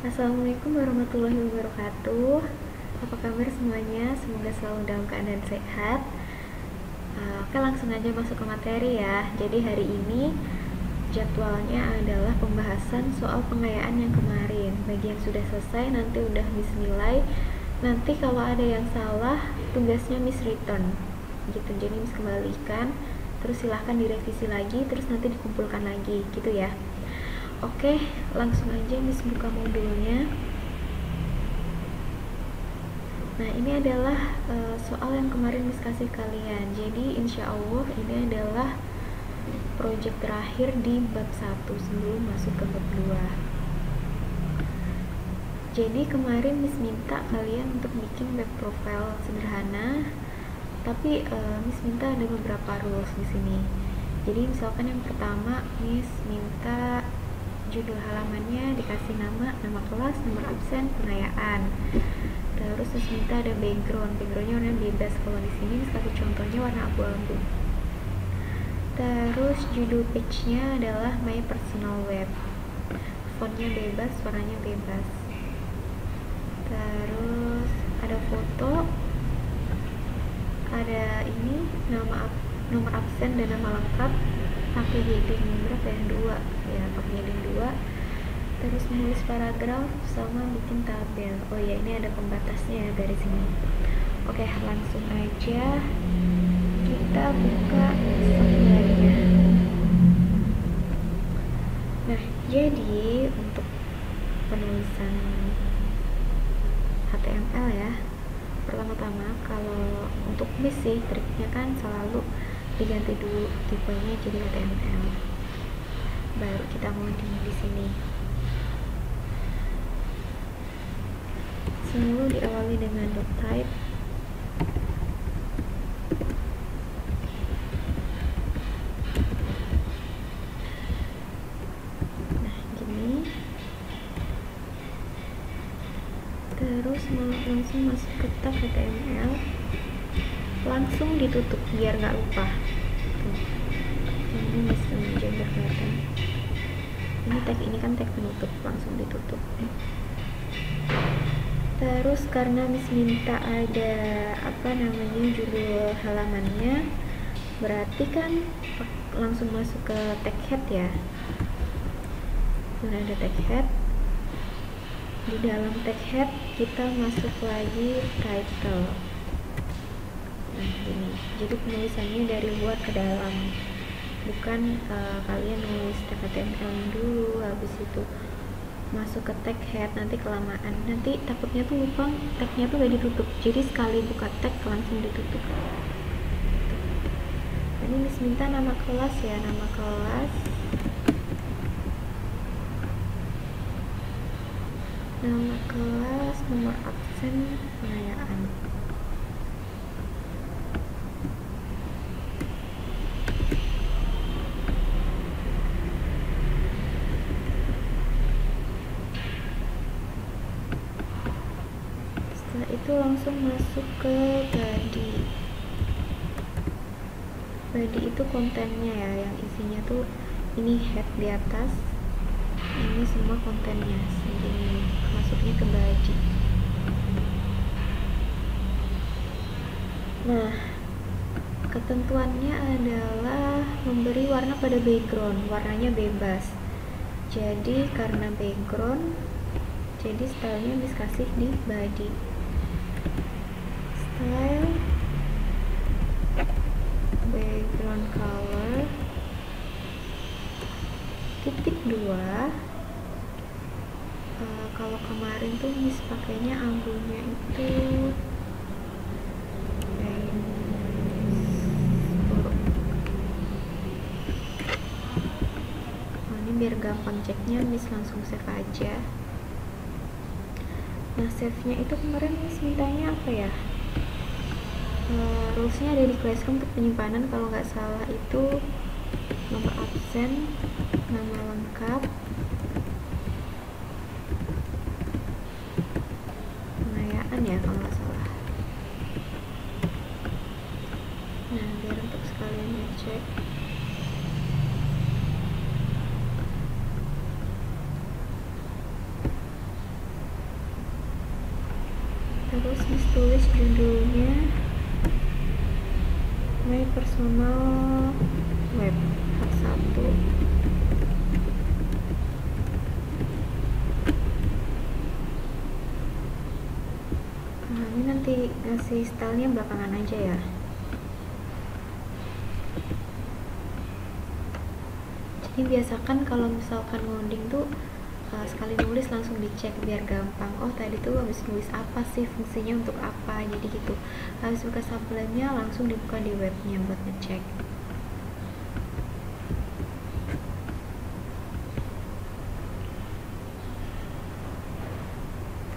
Assalamualaikum warahmatullahi wabarakatuh. Apa kabar semuanya? Semoga selalu dalam keadaan sehat. Oke, langsung aja masuk ke materi ya. Jadi hari ini jadwalnya adalah pembahasan soal pengayaan yang kemarin. Bagi yang sudah selesai nanti udah miss nilai. Nanti kalau ada yang salah tugasnya miss return gitu. Jadi miss kembalikan, terus silahkan direvisi lagi, terus nanti dikumpulkan lagi gitu ya. Oke, langsung aja Miss buka modulnya. Nah, ini adalah soal yang kemarin Miss kasih kalian. Jadi, insya Allah ini adalah project terakhir di bab 1 sebelum masuk ke bab 2. Jadi, kemarin Miss minta kalian untuk bikin web profile sederhana, tapi Miss minta ada beberapa rules di sini. Jadi, misalkan yang pertama Miss minta judul halamannya dikasih nama kelas, nomor absen, pengayaan. Terus minta ada backgroundnya warna bebas. Kalau di sini kasih contohnya warna abu-abu. Terus judul page-nya adalah my personal web. Fontnya bebas, warnanya bebas. Terus ada foto, ada ini nomor absen dan nama lengkap. Pakai heading berapa ya? 2 ya, pakai heading 2. Terus menulis paragraf sama bikin tabel. Oh ya, ini ada pembatasnya ya garis ini. Oke, langsung aja kita buka software-nya. Nah, jadi untuk penulisan HTML ya, pertama-tama kalau untuk Miss sih triknya kan selalu diganti dulu tipenya jadi HTML, baru kita modding di sini. Selalu diawali dengan .type. Nah, gini. Terus langsung masuk ke tab HTML, langsung ditutup biar nggak lupa. Ini bisa menjaga kelihatan. Ini tag ini kan tag penutup, langsung ditutup. Terus karena Miss minta ada judul halamannya, berarti kan langsung masuk ke tag head ya. Sudah ada tag head. Di dalam tag head kita masuk lagi title. Nah, ini. Jadi penulisannya dari luar ke dalam. Bukan kalian nulis tag HTML dulu, habis itu masuk ke tag head, nanti kelamaan, nanti takutnya tuh lupa tagnya tuh gak ditutup. Jadi sekali buka tag langsung ditutup. Ini Miss minta nama kelas ya, nama kelas, nomor absen, pengayaan. Setelah itu langsung masuk ke body. Body itu kontennya ya, yang isinya tuh ini head di atas, ini semua kontennya. Ini masuknya ke body. Nah, ketentuannya adalah memberi warna pada background, warnanya bebas. Jadi karena background, jadi stylenya bisa kasih di body. Style background color (2). Kalau kemarin tuh Miss pakainya abunya itu ini biar gampang ceknya, Miss langsung save aja. Nah, save-nya itu kemarin Miss mintanya apa ya? Rules-nya ada di Classroom untuk penyimpanan, kalau nggak salah itu nomor absen, nama lengkap, pengayaan ya kalau nggak salah. Nah, biar untuk sekalian ngecek. Terus Miss tulis judulnya My Personal Web hak 1. Nah, ini nanti ngasih stylenya belakangan aja ya. Jadi biasakan kalau misalkan ngoding tuh sekali nulis langsung dicek biar gampang. Oh tadi tuh habis nulis apa sih, fungsinya untuk apa, jadi gitu. Habis buka Sublime-nya langsung dibuka di webnya buat ngecek.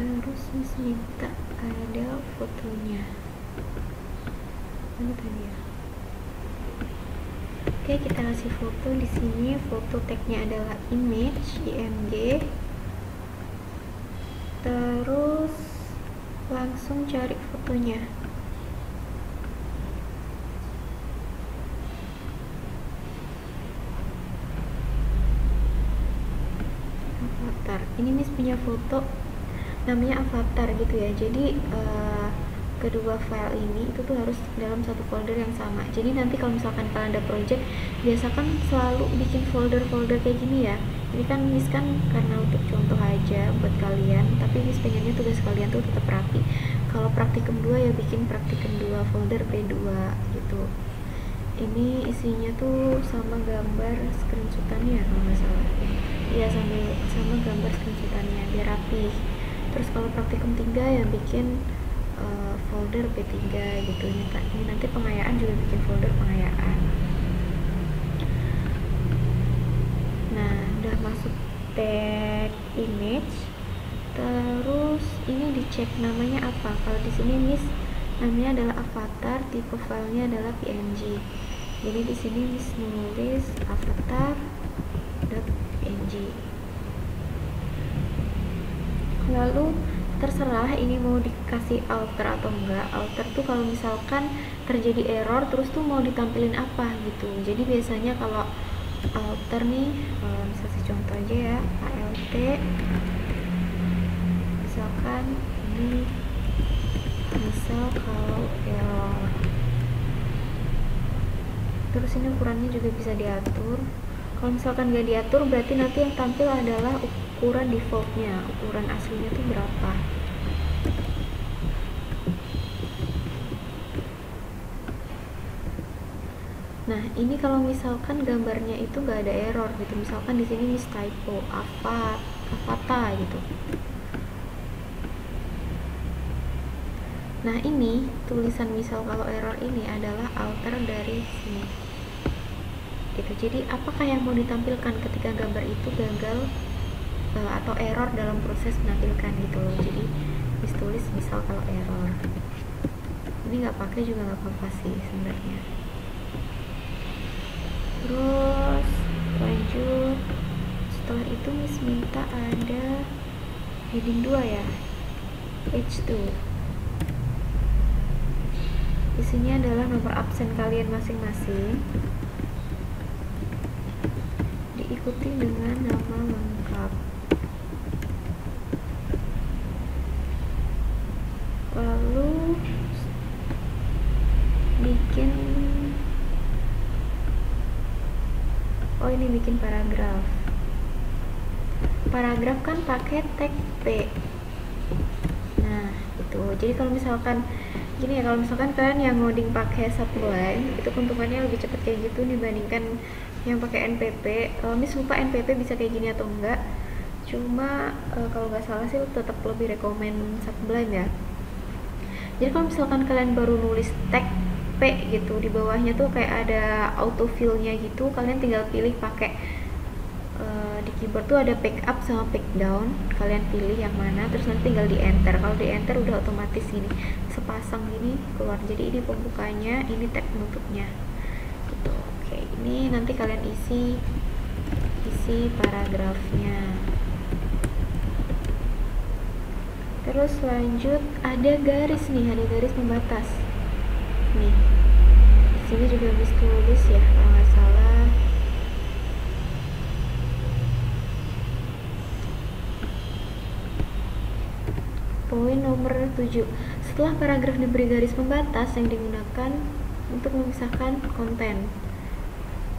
Terus Miss minta ada fotonya. Mana tadi ya? Oke, kita kasih foto di sini. Foto tagnya adalah image, img. Terus langsung cari fotonya. Avatar. Ini Miss punya foto namanya avatar gitu ya. Jadi kedua file ini itu tuh harus dalam satu folder yang sama. Jadi nanti kalau misalkan kalian ada project, biasakan selalu bikin folder-folder kayak gini ya. Ini kan Miss kan karena untuk contoh aja buat kalian, tapi Miss pengennya tugas kalian tuh tetap rapi. Kalau praktikum 2 ya bikin praktikum 2 folder P2 gitu. Ini isinya tuh sama gambar screenshotannya kalau nggak salah. Iya, sama gambar screenshotannya biar rapi. Terus kalau praktikum 3 ya bikin folder P3 gitu. Ini nanti pengayaan juga bikin folder pengayaan. Nah, udah masuk tag image. Terus ini dicek namanya apa. Kalau di sini Miss namanya adalah avatar, tipe filenya adalah PNG. Jadi di sini Miss nulis avatar.png. Lalu terserah ini mau dikasih alter atau enggak. Alter tuh kalau misalkan terjadi error terus tuh mau ditampilin apa gitu. Jadi biasanya kalau alter nih, bisa kasih contoh aja ya, alt misalkan ini misal kalau error, terus ini ukurannya juga bisa diatur. Kalau misalkan nggak diatur berarti nanti yang tampil adalah ukuran defaultnya, ukuran aslinya tuh berapa. Nah, ini kalau misalkan gambarnya itu nggak ada error gitu, misalkan di sini Miss typo avatar gitu. Nah, ini tulisan misal kalau error ini adalah alter dari sini. Gitu. Jadi apakah yang mau ditampilkan ketika gambar itu gagal atau error dalam proses menampilkan gitu loh. Jadi Miss tulis misal kalau error. Ini nggak pakai juga nggak apa-apa sih sebenarnya. Terus lanjut, setelah itu Miss minta ada heading 2 ya, H2. Isinya adalah nomor absen kalian masing-masing, diikuti dengan nama lengkap. Lalu bikin, ini bikin paragraf. Paragraf kan pakai tag P. Nah, itu. Jadi kalau misalkan gini ya, kalau misalkan kalian yang ngoding pakai Sublime, itu keuntungannya lebih cepat kayak gitu dibandingkan yang pakai NPP. Miss lupa NPP bisa kayak gini atau enggak. Cuma kalau nggak salah sih tetap lebih rekomen Sublime ya. Jadi kalau misalkan kalian baru nulis tag P gitu, di bawahnya tuh kayak ada autofill-nya gitu, kalian tinggal pilih pakai di keyboard tuh ada pick up sama pick down, kalian pilih yang mana, terus nanti tinggal di enter. Kalau di enter udah otomatis ini sepasang gini keluar. Jadi ini pembukanya, ini tag penutupnya gitu. Oke, ini nanti kalian isi paragrafnya. Terus lanjut, ada garis nih, ada garis pembatas nih. Di sini juga Miss tulis ya kalau nggak salah. Poin nomor 7. Setelah paragraf diberi garis pembatas yang digunakan untuk memisahkan konten.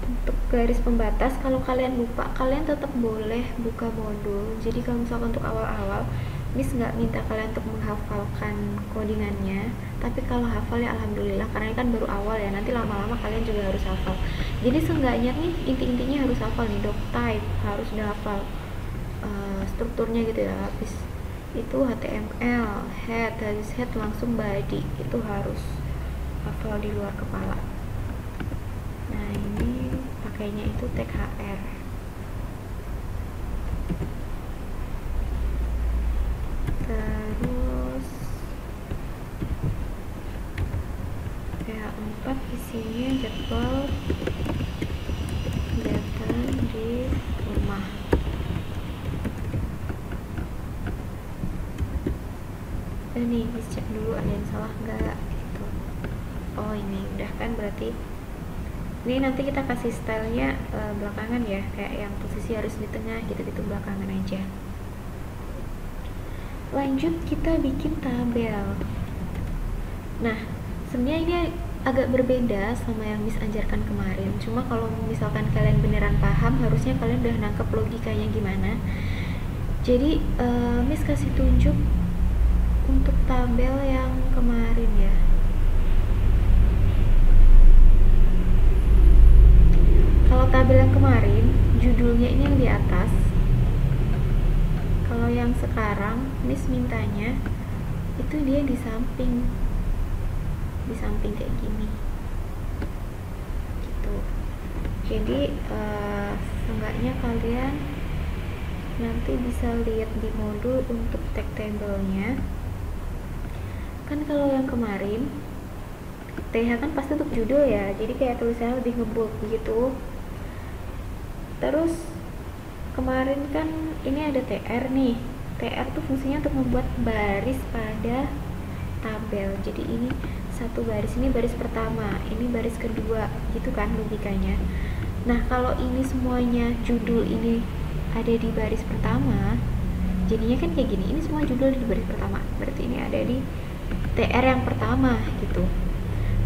Untuk garis pembatas, kalau kalian lupa, kalian tetap boleh buka modul. Jadi kalau misalkan untuk awal-awal, Miss nggak minta kalian untuk menghafalkan codingannya, tapi kalau hafal ya alhamdulillah, karena ini kan baru awal ya, nanti lama-lama kalian juga harus hafal. Jadi seenggaknya nih inti-intinya harus hafal nih, doc type harus udah hafal strukturnya gitu ya. Habis itu HTML, head, habis head langsung body, itu harus hafal di luar kepala. Nah ini pakainya itu tag HR. Terus PH4 isinya jadwal kegiatan di rumah. Nih bisa cek dulu ada yang salah nggak gitu. Oh ini udah kan, berarti ini nanti kita kasih stylenya belakangan ya, kayak yang posisi harus di tengah gitu-gitu, belakangan aja. Lanjut kita bikin tabel. Nah sebenarnya ini agak berbeda sama yang Miss ajarkan kemarin, cuma kalau misalkan kalian beneran paham, harusnya kalian udah nangkep logikanya gimana. Jadi Miss kasih tunjuk untuk tabel yang kemarin ya. Kalau tabel yang kemarin judulnya ini yang di atas. Kalau yang sekarang Miss mintanya itu dia di samping kayak gini gitu. Jadi seenggaknya kalian nanti bisa lihat di modul untuk tag table-nya. Kan kalau yang kemarin TH kan pasti untuk judul ya, jadi kayak tulisannya lebih nge-bold gitu. Terus kemarin kan ini ada TR nih. TR tuh fungsinya untuk membuat baris pada tabel. Jadi ini satu baris, ini baris pertama, ini baris kedua, gitu kan logikanya. Nah kalau ini semuanya judul ini ada di baris pertama, jadinya kan kayak gini, ini semua judul di baris pertama, berarti ini ada di TR yang pertama gitu.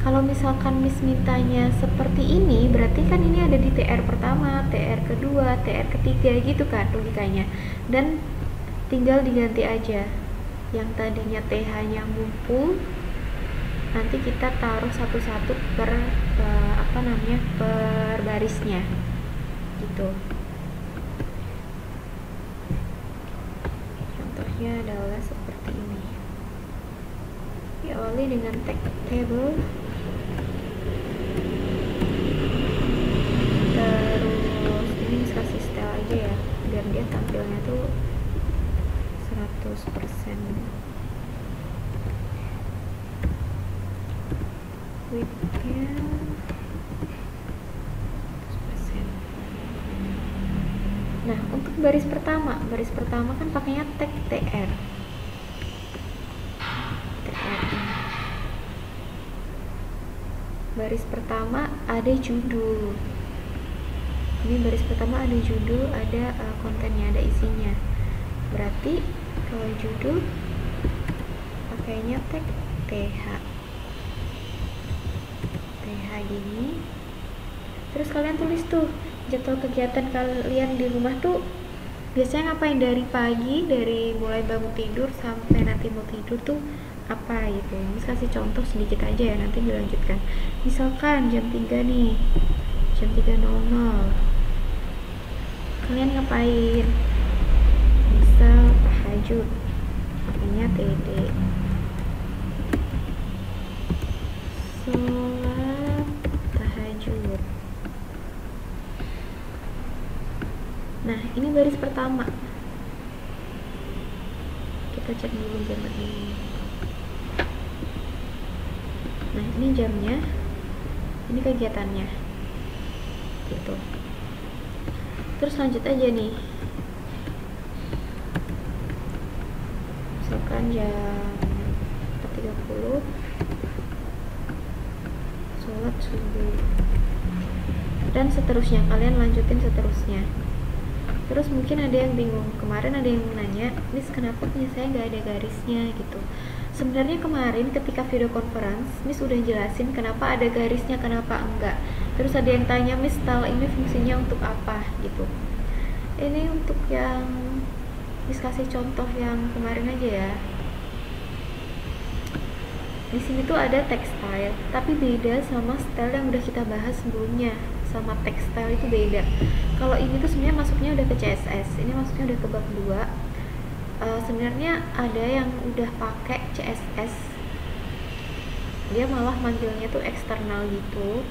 Kalau misalkan Miss mintanya seperti ini, berarti kan ini ada di TR pertama, TR kedua, TR ketiga gitu kan logikanya. Dan tinggal diganti aja. Yang tadinya TH nya ngumpul, nanti kita taruh satu-satu per per barisnya gitu. Contohnya adalah seperti ini. Diawali dengan tag table, terus ini kasih style aja ya, biar dia tampilnya tuh 100%. Widthnya 100%. Nah untuk baris pertama kan pakainya tag TR. Baris pertama ada judul. Ini baris pertama ada judul, ada kontennya, ada isinya. Berarti kalau judul pakainya tag TH. TH gini. Terus kalian tulis tuh jadwal kegiatan kalian di rumah tuh biasanya ngapain dari pagi, dari mulai bangun tidur sampai nanti mau tidur tuh apa gitu. Miss kasih contoh sedikit aja ya, nanti dilanjutkan. Misalkan jam 3 nih, jam 3.00 kalian ngapain? Misal tahajud, makanya TD, sholat tahajud. Nah ini baris pertama, kita cek dulu jam ini. Nah ini jamnya, ini kegiatannya gitu. Terus lanjut aja nih, misalkan jam 4.30 sholat subuh, dan seterusnya, kalian lanjutin seterusnya. Terus mungkin ada yang bingung, kemarin ada yang nanya, Miss kenapa punya saya nggak ada garisnya gitu. Sebenarnya kemarin ketika video conference, Miss udah jelasin kenapa ada garisnya, kenapa enggak. Terus ada yang tanya, Miss style ini fungsinya untuk apa gitu. Ini untuk yang Miss kasih contoh yang kemarin aja ya. Di sini tuh ada textile, tapi beda sama style yang udah kita bahas sebelumnya. Sama textile itu beda. Kalau ini tuh sebenarnya masuknya udah ke CSS, ini masuknya udah ke bab 2. Sebenarnya ada yang udah pakai CSS, dia malah manggilnya tuh eksternal gitu,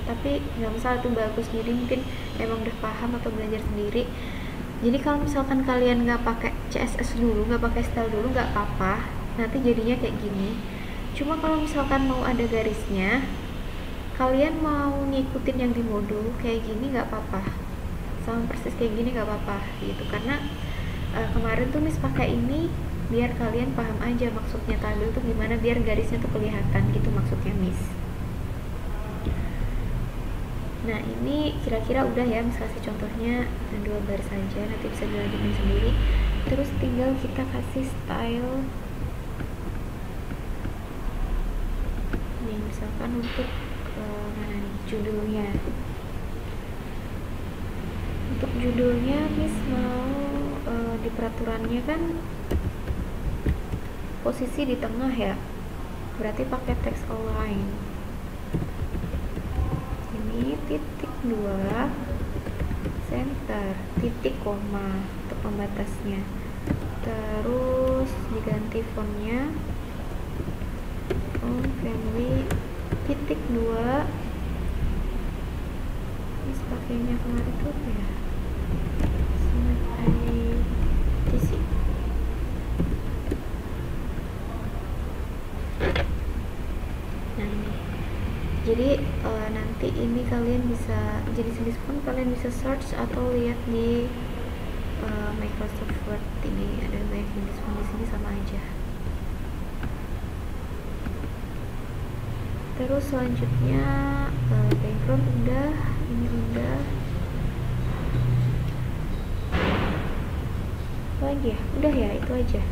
tapi nggak masalah, tuh bagus. Jadi mungkin emang udah paham atau belajar sendiri. Jadi kalau misalkan kalian nggak pakai CSS dulu, nggak pakai style dulu, nggak apa-apa, nanti jadinya kayak gini. Cuma kalau misalkan mau ada garisnya, kalian mau ngikutin yang di modul kayak gini nggak apa-apa, sama persis kayak gini nggak apa-apa gitu. Karena kemarin tuh Miss pakai ini biar kalian paham aja maksudnya tabel tuh gimana, biar garisnya tuh kelihatan gitu maksudnya Miss. Nah ini kira-kira udah ya, Miss kasih contohnya 2 baris saja, nanti bisa dilanjutin sendiri. Terus tinggal kita kasih style nih, misalkan untuk mana nih, judulnya. Untuk judulnya Miss mau di peraturannya kan posisi di tengah ya, berarti pakai text align. Ini titik 2 center, titik koma untuk pembatasnya. Terus diganti fontnya family titik 2. Ini pakainya kemarin tuh apa ya, ITC. Nah ini jadi nanti ini kalian bisa jenis-jenis pun kalian bisa search atau lihat di Microsoft Word. Ini ada banyak jenis pun di sini, sama aja. Terus selanjutnya background udah, ini udah. Apa lagi ya? Udah ya, itu aja.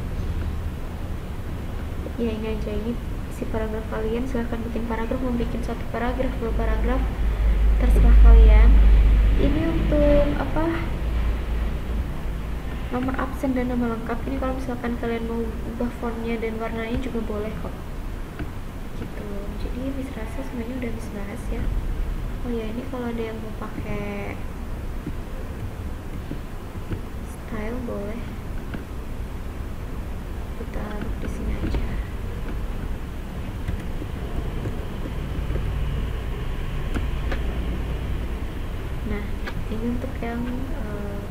Ya ini aja, ini si paragraf kalian. Silahkan bikin paragraf, mau bikin 1 paragraf, 2 paragraf, terserah kalian. Ini untuk apa, nomor absen dan nama lengkap. Ini kalau misalkan kalian mau ubah fontnya dan warnanya juga boleh kok gitu. Jadi Miss rasa sebenarnya udah Miss bahas ya. Oh ya, ini kalau ada yang mau pakai style boleh kita taruh di sini aja. Nah ini untuk yang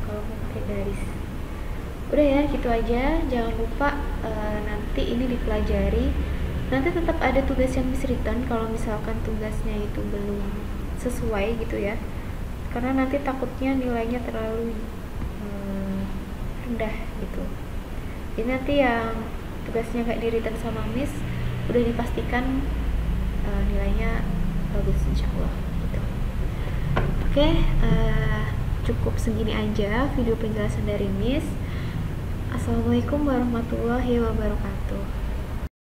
kalau mau pakai garis. Udah ya, gitu aja. Jangan lupa nanti ini dipelajari. Nanti tetap ada tugas yang Miss return kalau misalkan tugasnya itu belum sesuai gitu ya, karena nanti takutnya nilainya terlalu rendah gitu. Jadi nanti yang tugasnya kayak di return sama Miss udah dipastikan nilainya bagus insyaallah gitu. Oke, cukup segini aja video penjelasan dari Miss. Assalamualaikum warahmatullahi wabarakatuh.